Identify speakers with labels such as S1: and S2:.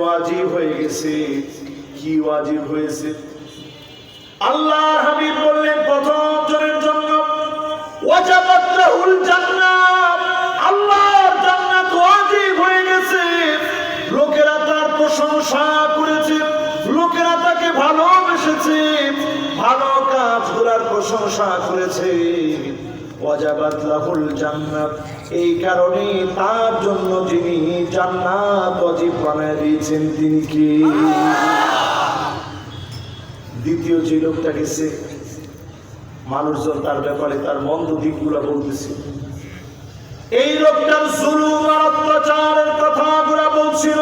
S1: ওয়াজিব হয়ে গেছে। কি ওয়াজিব হয়েছে? আল্লাহ হাবিব বললেন প্রথম জনের জন্য ওয়াজাবাত লাহুল জান্নাত, আল্লাহর জান্নাত ওয়াজিব হয়ে গেছে। লোকেরা তার প্রশংসা করেছে, লোকেরা তাকে ভালোবেসেছে, ভালো কাজগুলোর প্রশংসা করেছে। ওয়াজাবাত লাহুল জান্নাত, এই কারণে তার জন্য যিনি জান্নাত ওয়াজিব বানায় দিয়েছেন তিনি কি? দ্বিতীয় যে লোকটা গেছে, মানুষজন তার ব্যাপারে তার মন্দ দিকগুলো বলতেছে, এই লোকটার জুলুম আর অত্যাচারের কথাগুলো বলছিল।